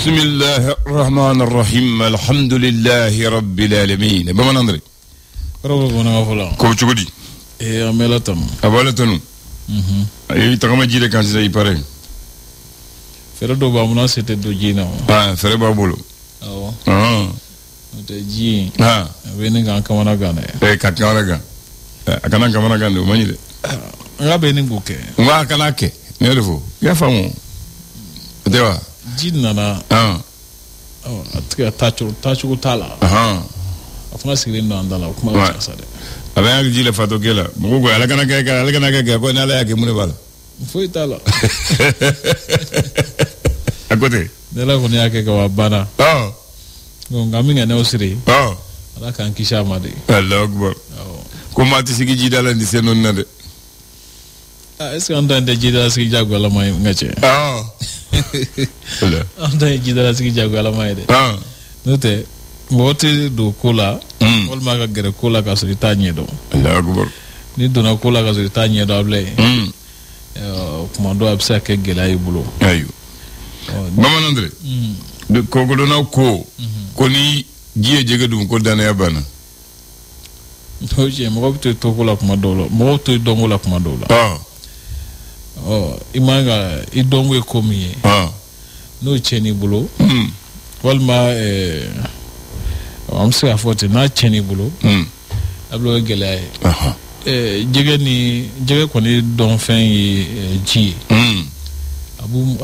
Bismillahir Rahmanir Rahim. Alhamdulillahi Rabbil Alamin. Baman André. Bravo bona vola. Ko chugudi. Amela tam. Abala tanu. Ay tagama jide kan sai pare. Fere do ba muna c'était do jina. Fere ba bolo. Awo. Te ji. Beni ga kamana gane. Ka kamana ga. Akana kamana ga ndo manyi de. Nga beni buke. Nga kana ke. Ne refo. Ya famu. Dewa. Jina na. Atka tachu tala. Afuna sigrin no andala kuma wa sare. Aba ya jile fato kela. Mugo ala kana ga ko na la yake mune bala. Foi tala. Akote. Dela ko ne yake ga wabana. Ngaminga ne osiri. Ala kan kisha made. Allahu akbar. Ko mati sigi jidala ndi senon na de. Est-ce qu'on a des jidala sigi jago la mai ngache. Anda jidala sigi jago la mai de. Note mote do kola. Wal maga gere kola ka so itanye do. Allahu akbar. Ni do na kola ka so itanye do able. Kuma do absa ke gela ibulo. Ayo. Mama Andre. De ko do na ko. Ko ni jiye jege dum ko dana yabana. Oje mo ko to kola kuma do lo. Mo to dongo la kuma do la. Imanga idongwe komiye. No cheni bulo. Walma amse afote na cheni bulo. Ablo gele jege ko ni don fen yi ji. Abu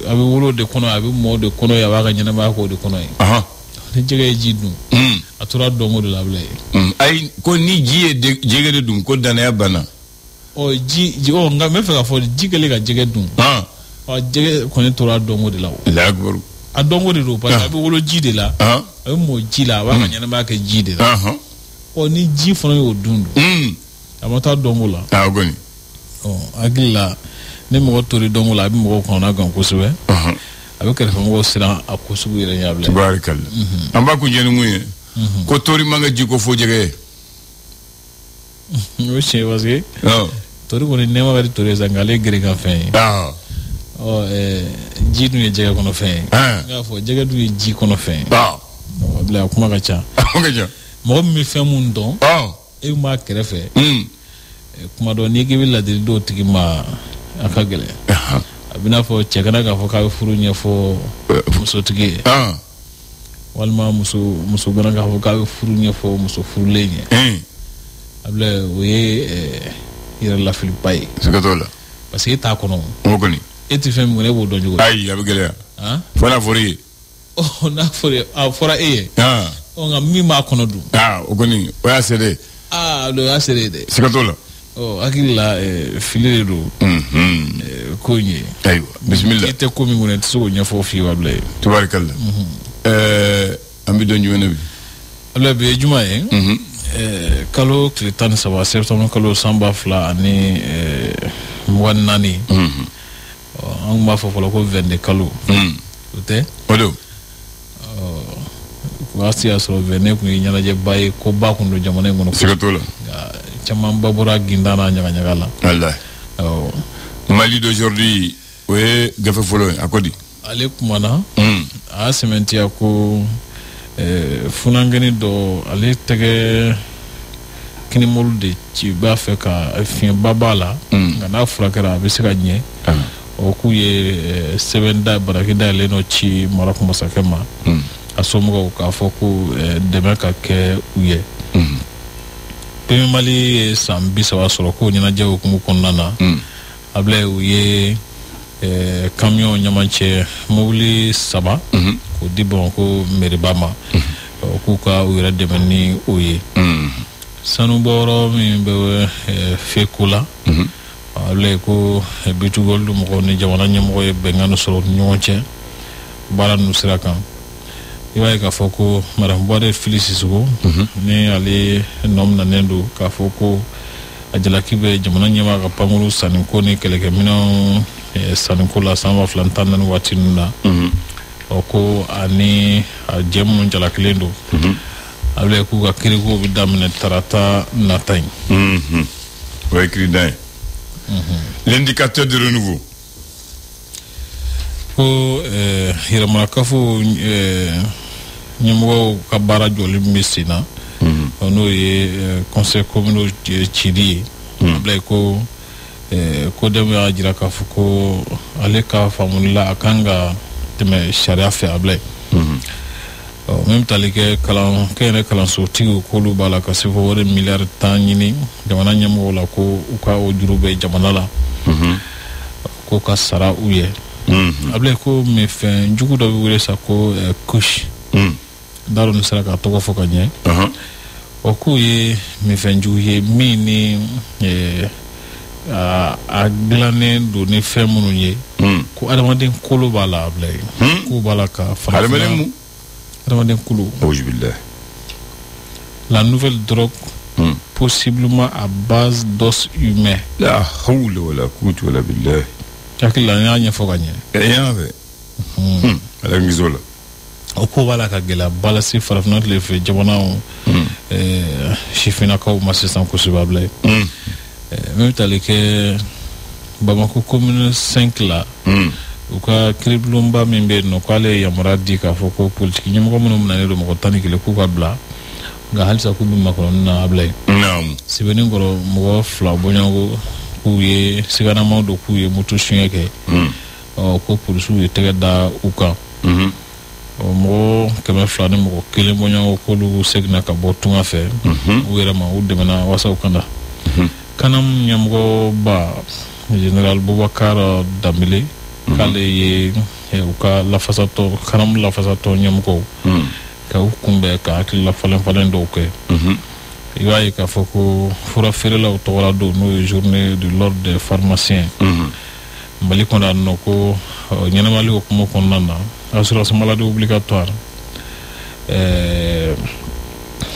wolo de kono abu mo de kono ya waga nyana ba ko de kono yi. Ni jege ji dum. Atura dongo de lable. Ay ko ni ji jege de dum ko dana ya bana. Ji nga me fe ka fo ji kele ka jege dum. Jege ko ni tura dongo de la. La akbaru. A dongo de ro pa abu wolo ji de la. Abu mo ji la waga nyana ba ka ji de la. Ni ji fona yo dundu. Amata dongo la. Ogoni. Agila ne mo tori dongo la bi mo ko na gan ko sebe. Abe kere fa mo sira akosugu ire yable. Tabarakallah. Amba ku jeni muye. Ko tori manga ji ko fo jege. O che wasi. Tori ko ni nema bari tori zangale gere ga fen. Ji du ye jege kono fen. Nga fo jege du ye ji kono fen. Bla kuma ka cha. Mo mi fen mun don. E ma kere fe. Kuma do ni gibi la do tigi ma akagele. Abina fo chekana ka fo ka furu nya fo muso tigi. Walma muso gana ka fo ka furu nya fo muso furu lenye. Abla we ira la filipai. Sikatola. Parce que ta kono. Ogoni. Eti fem ngone bo donjugo. Ay abigele. Fona fori. Na fori fora nga mi ma kono du. Ogoni. Oya sede. Lo ya sede de. Sikatola. Akila filere do. Konye. Aywa. Bismillah. Ite komi ngone tso nya fo fi wable. Tabarakallah. Ambi donju nabi. Abla be juma kalo klitan sawa septembre kalo samba fla ani nani. An ma fo ko vende kalo. Ute? Odo. Wasi aso vene ku nyana je baye ko ba ku ndo jamane ngono. Sikatola. Chamam babura gindana nyaga la. Allah. Mali d'aujourd'hui, ouais, gafe folo akodi. Ale kumana. A sementia ko funangani do ale tege kini molu de ci ba fe ka fin babala ngana furakara be se ka nye o ku ye sevenda barakida le no ci maraku masakema asomo ka fo ku deme ka ke uye pe mali sambi sawa soro ko nyina jawo ku konnana able uye camion nyamanche mobili saba ko dibon ko meribama ko ka uyra demani uye sanu boro mi be fekula ale ko bitugol dum ko ni jamana nyamo e be ngano soro nyonche bala nu sirakan iwa ka foko maram bode filisisugo ni ale nom na nendo ka foko ajala kibe jamana nyama ka pamulu sanin ko ni keleke mino sanin ko la sama flantan nan watinuna oko ani jemu jala kilendo ale ku ka kiriko bidamne tarata natain ouais écrit dans l'indicateur de renouveau ko yɛrɛmarakafo ɲɛmɔgɔw ka baara jɔlen bɛ sen na n'o ye conseil communaux cili ye bila ko dɛmɛ y'a jira k'a fɔ ko ale ka faamuli la a kan ka tɛmɛ sariya fɛ a bila min tali kɛ kɛnyɛrɛ kalansotigiw k'olu b'a la ka se fɔ wari miliyari 10 ɲini jamana ɲɛmɔgɔw la ko u ka o juru bɛ jamana la ko ka sara u ye a bila ko mɛ fɛn jugu dɔ bɛ wele sa ko kush n t'a dɔn ni sera k'a tɔgɔ fɔ ka ɲɛ o k'u ye mɛfɛn jugu ye min ni a dilannen don ni fɛn minnu ye ko adamaden kolo b'a la a bila k'u b'a la ka adamaden kolo la nouvelle drogue possiblement à base d'os humain la hawla wala quwwata wala billah hakili la n y'a ɲɛfɔ ka ɲɛ y'a fɛ ala ngizo la o ko b'a la ka gɛlɛya ba lase farafinna tile fɛ jamanaw sifinnakaw ma sisan kosɛbɛ a bila min tali kɛ Bamako commune 5 la u ka kiribulonba min bɛ yen nɔ k'ale ye yamaruya di k'a fɔ ko politiki ɲɛmɔgɔ minnu minɛnen don mɔgɔ 11 k'u ka bila nka halisa k'u bɛ makɔrɔni na a bila sɛbɛnni kɔrɔ mɔgɔ 2 bɔɲɔgɔnko k'u ye siganamaw don k'u ye moto suɲɛ kɛ ko polisiw ye tɛgɛ da u kan mɔgɔ 200 ni mɔgɔ 1 bɔɲɔgɔnko k'olu seginna ka bɔ tunga fɛ u yɛrɛ ma u dɛmɛna wasa u kana kanam ɲɛmɔgɔba général Boubacar Dambélé k'ale ye u ka lafasatɔ kanam lafasatɔ ɲɛmɔgɔw ka u kunbɛn ka hakilila falen dɔw kɛ i b'a ye k'a fɔ ko fura feerelaw tɔgɔla don n'o ye journée de l'ordre des pharmaciens Mali kɔnɔ yan nɔ ko ɲɛnamali hukumu kɔnɔna na assurance maladie obligatoire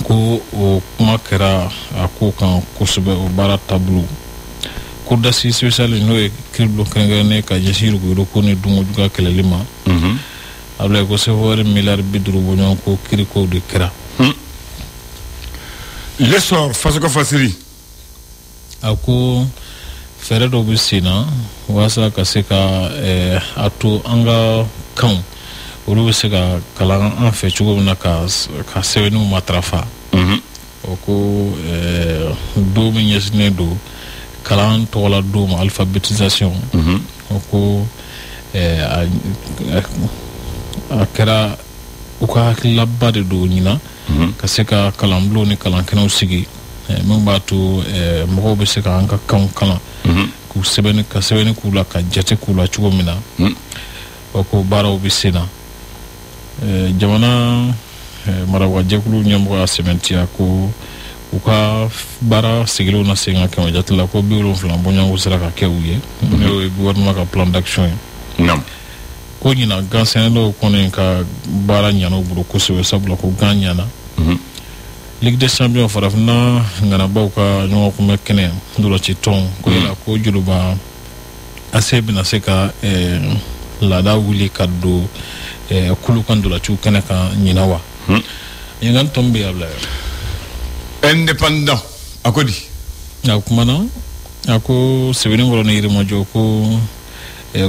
ko o kuma kɛra a ko kan kosɛbɛ o baara taabolo cour d'assises spéciale n'o ye kiiribulon kɛrɛnkɛrɛnnen ka ɲɛsin yuruguyurugu ni dunkojuguya kɛlɛli ma a bila ko sɛbɛn miliyari 50 bɔɲɔgɔn ko kiirikow de kɛra l'essor faso ka fasiri a ko fɛɛrɛ dɔw bɛ sen na walasa ka se ka a to an ka kanw olu bɛ se ka kalan an fɛ cogo min na ka sɛbɛnniw matarafa o ko don min ɲɛsinnen don kalan tɔgɔla don ma alphabétisation o ko a kɛra u ka hakililaba de don ɲina ka se ka kalanbulon ni kalankɛnɛw sigi min b'a to mɔgɔw bɛ se ka an ka kanw kalan k'u sɛbɛnni k'u la ka jate k'u la cogo min na o ko baaraw bɛ sen na jamana marawajɛkulu ɲɛmɔgɔ y'a sɛbɛntiya ko u ka baara sigilenw na sen ka kɛ o jate la ko 70 bɔɲɔgɔnko sera ka kɛ u ye n'o ye gouvernement ka plan d'action ye ko ɲina gan sɛnɛlaw kɔni ka baara ɲana u bolo kosɛbɛ sabula ko gan ɲana Ligue des champions farafinna nganabaw ka ɲɔgɔn kunbɛ kɛnɛ dɔlɔci tɔn ko yala ko joluba ase bɛna se ka laada wuli ka don kulu kan dɔlɔciw kɛnɛ kan ɲina wa ɲingan tɔn bɛ abla indépendant a ko di a kumana a ko sɛbɛnni kɔrɔ ni yirimajɔ ko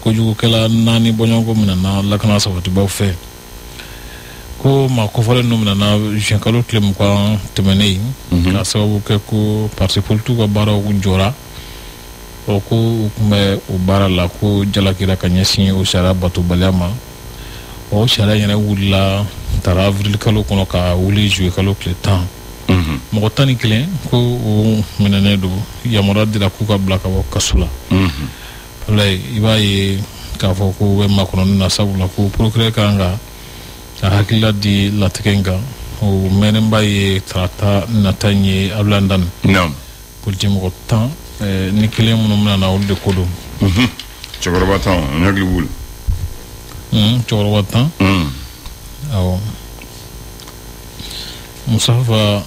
kojugukɛla 4 bɔɲɔgɔnko minɛna lakana sabatibaw fɛ ko maa kɔfɔlen ninnu minɛna juin kalo tile 20 tɛmɛnen k'a sababu kɛ ko parti politiques ka baaraw jɔra o ko u tun bɛ o baara la ko jalakira ka ɲɛsin o sariya batobaliya ma o sariya yɛrɛ wulila taara avril kalo kɔnɔ ka wuli juillet kalo tile 10 mɔgɔ 11 ko o minɛnen don yamaruya dira k'u ka bila ka bɔ kaso la walayi i b'a ye k'a fɔ ko u bɛ makɔnɔni na sabula ko procureur kan ka a hakilila di latigɛ in kan o mɛnenba ye tarata nata in ye Abdoulaye Ndane politique mɔgɔ 10 ni kelen minnu bɛna na olu de ko don cɛkɔrɔba 10 n hakili b'u la cɛkɔrɔba 10 awɔ Musafa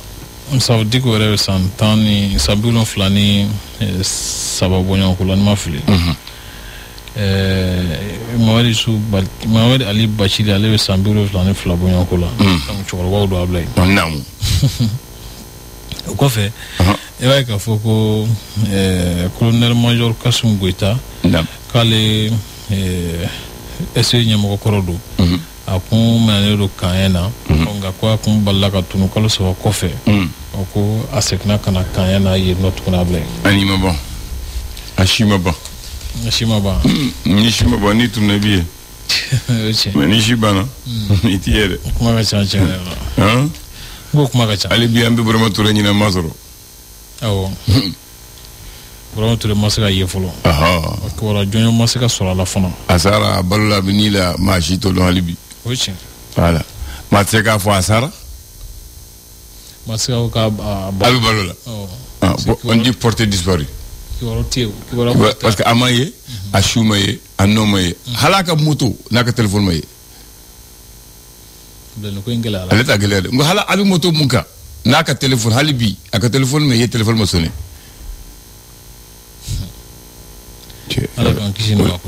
Diko yɛrɛ bɛ san 10 ni san 70 ni 3 bɔɲɔgɔnko la ni ma fili Mamadi Ali Bachili ale bɛ san 72 ni 2 bɔɲɔgɔnko la donc cɛkɔrɔbaw don Ablaye o kɔfɛ i b'a ye k'a fɔ ko colonel major Kasum Goita k'ale ese ɲɛmɔgɔ kɔrɔ don a kun minɛnen don kanyɛ na nka ko a kun balila ka tunu kalo 3 kɔfɛ ko a seginna ka na kanyɛ na yen nɔ tuguni a bila ani ma ban a si ma ban ni si ma ban ni tununa i bi ye mais ni si banna i ti ye dɛ kuma ka ca tiɲɛ yɛrɛ la ko kuma ka ca hali bi an bɛ Burama Ture ɲinama sɔrɔ awɔ Burama Ture ma se ka ye fɔlɔ kibaruya jɔnjɔn ma se ka sɔrɔ a la fana a sara a balola a bɛ ni la maa si t'o dɔn hali bi o ye tiɲɛ voilà maa tɛ se k'a fɔ a sara ma se ka fɔ k'a a bɛ balo la on dit porté disparu parce que a ma ye a su ma ye a nɔ ma ye hali a ka moto n'a ka téléphone ma ye ale t'a gɛlɛya dɛ nka hali a bɛ moto mun kan n'a ka téléphone hali bi a ka téléphone ma ye téléphone ma sonné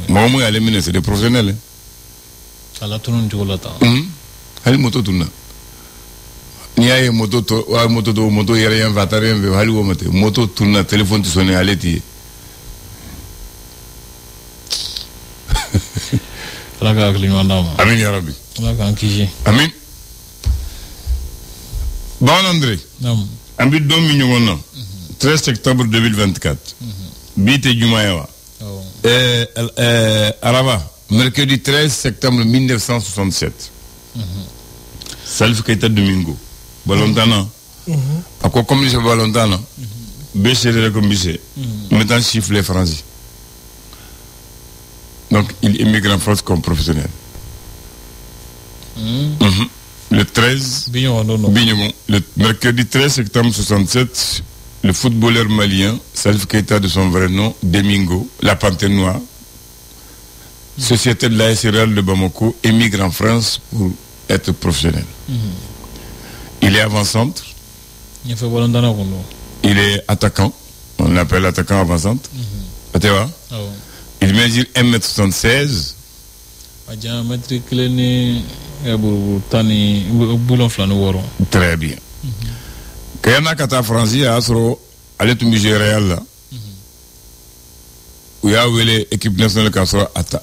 mɔgɔ mun y'ale minɛ c'est des professionnels ala tunun cogo la tan hali moto tunna n'i y'a ye moto yɛrɛ yan fɛ a taara yan fɛ hali o ma tɛ moto tunna téléphone tɛ sonné ale tɛ ye ala ka hakili ɲuman d'a ma amin ya rabbi ala k'an kisi amin bon André an bɛ don min ɲɔgɔn na 13 septembre 2024 bi tɛ juma ye wa araba mercredi 13 septembre 1967 Salif Keita Domingo Balontana a ko comme c'est Balontana BCD comme BC maintenant sifflet français donc il émigre en France comme professionnel le 13 le mercredi 13 septembre 67 le footballeur malien Salif Keita de son vrai nom Domingo la Panthère Noire société de l'AS Real de Bamako émigre en France pour être professionnel. Il est avant-centre. Il est attaquant. On l'appelle attaquant avant-centre. Tu vois? Il mesure 1m76. Très bien. Quand il y a Kata Franci, il est obligé Real là. Où il y a l'équipe nationale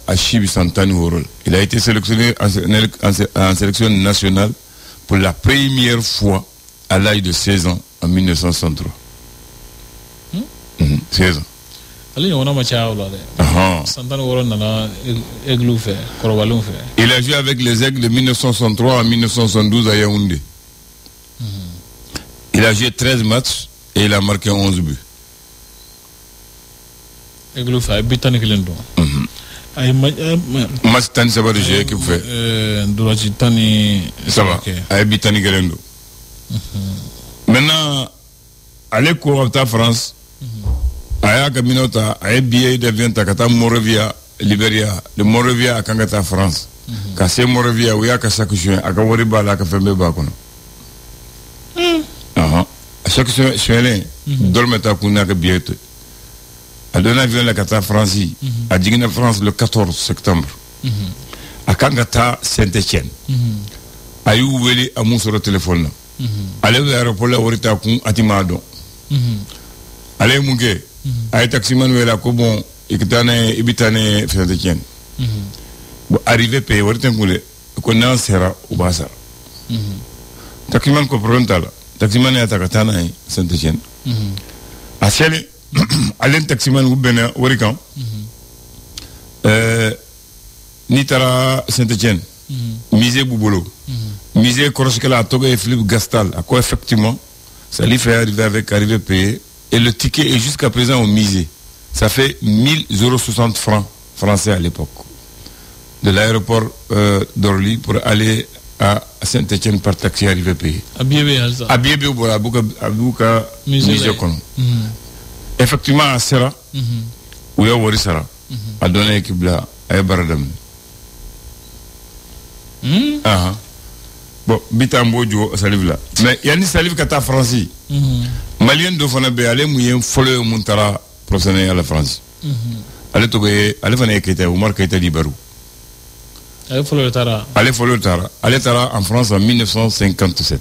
à Chibi Santani Worol. Il a été sélectionné en sélection nationale pour la première fois à l'âge de 16 ans en 1963. 16 ans. Il a joué avec les Aigles de 1963 à 1972 à Yaoundé. Il a joué 13 matchs et il a marqué 11 buts. Match tani saba de jeu équipe fait. Ça va. A bitani gelendo. Maintenant, allez courir à France. Aya Kaminota, a billet d'avion takata Moravia, Liberia, de Moravia à Kangata France. Kasse Moravia, où il y a chaque juin, à Kawariba, la Kafembe Bakono. À chaque juin, Dolmeta Kuna billet. A donné avion la Kata France, à Digina France le 14 septembre. À Kangata Saint-Etienne. A eu ouvert à mon sur le téléphone. Allez à l'aéroport, la Orita Kun, à Timado. Allez, Mougué. A taximan wela ko bon ibitane Saint-Etienne. Bon arrivé pays warten kule ko nan sera ubasa. Taximan ko prontal. Taximan ya takatana Saint-Etienne. A sele alen taximan ubena warikan. Nitara Saint-Etienne. Misé Boubolo. Misé Koroskela Togo et Philippe Gastal. À quoi effectivement ça lui fait arriver payé. Et le ticket est jusqu'à présent au musée. Ça fait 1060 francs français à l'époque. De l'aéroport d'Orly pour aller à Saint-Etienne par taxi arrivé payé. À Biébé, à Bouka, musée. Effectivement, à Serra, où il y a Wari Serra, a donné l'équipe là, à Baradam. Bon, Bitambo, Salif là. Mais il y a une Salif qui est Franci. Malien de Fonabe, allez, mouillé, folle, montara, professionnel à la France. Allez, Togoye, allez, Fanaye Keita, Oumar Keita Libarou. Allez, folle Tara. Allez, folle Tara. Allez, Tara en France en 1957.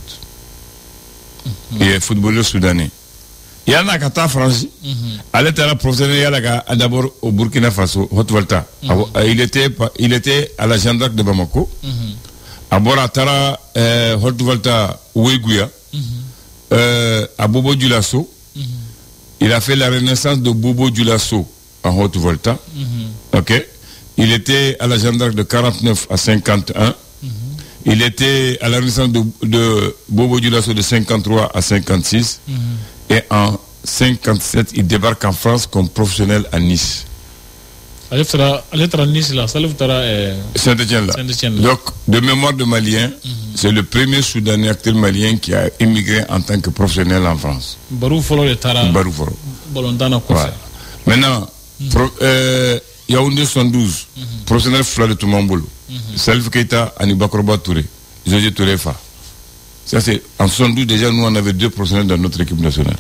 Il est footballeur soudanais. Il y en a qui France. Elle était professionnelle d'abord au Burkina Faso, Haute Volta. Il était à la gendarmerie de Bamako. À Boratara, Haute Volta, Ouéguia. À Bobo Dioulasso. Il a fait la renaissance de Bobo Dioulasso en Haute Volta. Ok. Il était à la gendarmerie de 49 à 51. Il était à la renaissance de Bobo Dioulasso de 53 à 56. Et en 57, il débarque en France comme professionnel à Nice. Elle est à Nice là, ça Saint-Étienne là. Donc, de mémoire de Malien, c'est le premier Soudanais actuel malien qui a immigré en tant que professionnel en France. Barou Folo de Tara. Barou Folo. Bolondana Voilà. Maintenant, Yaoundé 112, professionnel Fla de Toumamboulou. Salif Keita, Anibakroba Touré, José Tourefa. Ça c'est en 72 déjà nous on avait 2 professionnels dans notre équipe nationale.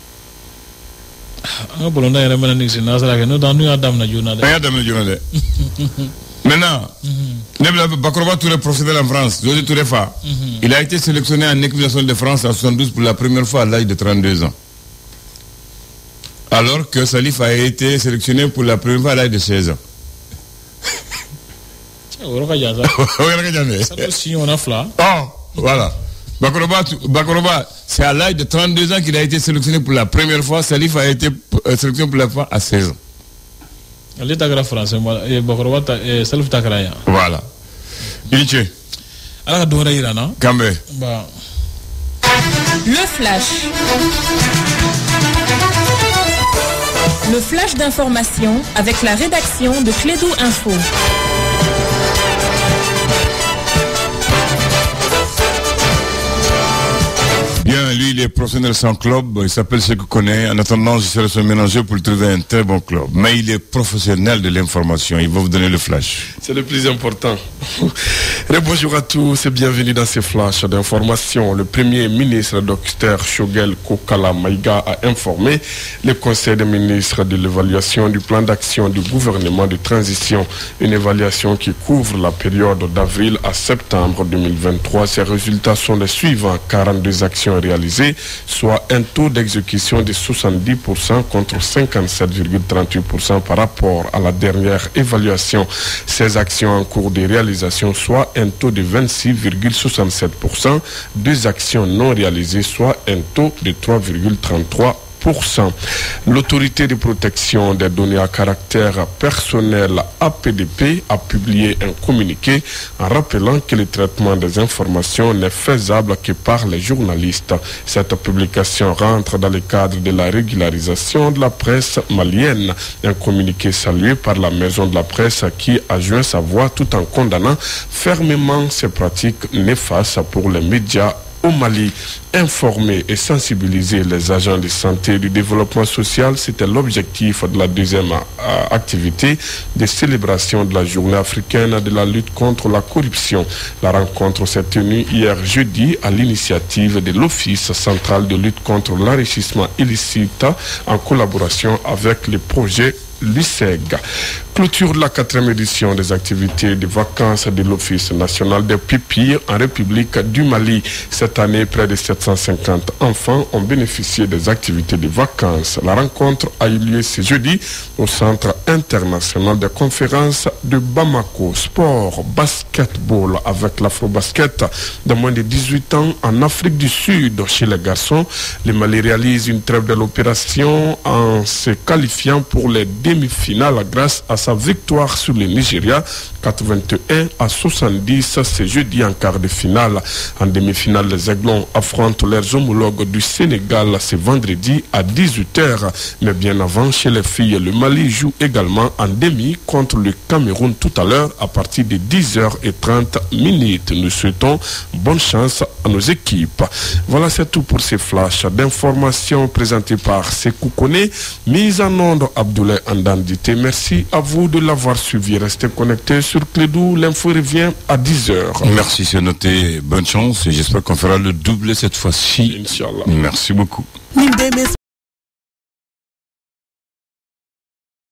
Maintenant, Bakroba Touré professionnel en France, José Tourefa, il a été sélectionné en équipe nationale de France en 72 pour la première fois à l'âge de 32 ans. Alors que Salif a été sélectionné pour la première fois à l'âge de 16 ans. Voilà. Bakoroba, c'est à l'âge de 32 ans qu'il a été sélectionné pour la première fois. Salif a été sélectionné pour la fois à 16 ans. Voilà. Iliché. Kambé. Le flash. Le flash d'information avec la rédaction de Clédou Info. Bien, lui, il est professionnel sans club, il s'appelle ce que connaît. En attendant, je serai se mélanger pour trouver un très bon club. Mais il est professionnel de l'information, il va vous donner le flash. C'est le plus important. Bonjour à tous et bienvenue dans ces flashs d'information. Le Premier ministre Dr Shogel Kokala Maïga a informé le Conseil des ministres de l'évaluation du plan d'action du gouvernement de transition. Une évaluation qui couvre la période d'avril à septembre 2023. Ces résultats sont les suivants. 42 actions réalisées, soit un taux d'exécution de 70% contre 57,38% par rapport à la dernière évaluation. Ces actions en cours de réalisation, soit un taux de 26,67%, 2 actions non réalisées, soit un taux de 3,33%. L'autorité de protection des données à caractère personnel APDP a publié un communiqué en rappelant que le traitement des informations n'est faisable que par les journalistes. Cette publication rentre dans le cadre de la régularisation de la presse malienne. Un communiqué salué par la maison de la presse qui a joint sa voix tout en condamnant fermement ces pratiques néfastes pour les médias au Mali. Informer et sensibiliser les agents de santé et du développement social, c'était l'objectif de la deuxième activité de célébration de la journée africaine de la lutte contre la corruption. La rencontre s'est tenue hier jeudi à l'initiative de l'Office central de lutte contre l'enrichissement illicite en collaboration avec le projet l'USEG. Clôture de la 4e édition des activités de vacances de l'Office national des pupilles en République du Mali. Cette année, près de 750 enfants ont bénéficié des activités de vacances. La rencontre a eu lieu ce jeudi au Centre international de conférences de Bamako. Sport, basketball avec l'Afro-Basket de moins de 18 ans en Afrique du Sud. Chez les garçons, le Mali réalise une très belle opération en se qualifiant pour les demi-finales grâce à sa victoire sur le Nigeria 81-70 ce jeudi en quart de finale. En demi-finale, les Aiglons affrontent leurs homologues du Sénégal ce vendredi à 18h. Mais bien avant, chez les filles, le Mali joue également en demi contre le Cameroun tout à l'heure à partir de 10h30. Nous souhaitons bonne chance à nos équipes. Voilà, c'est tout pour ces flashs d'informations présentés par Sekou Kone, mise en onde Abdoulaye Andandité. Merci à vous de l'avoir suivi. Restez connectés sur Clédou. L'info revient à 10h. Merci, c'est noté. Bonne chance et j'espère qu'on fera le double cette fois-ci. Inch'Allah. Merci beaucoup.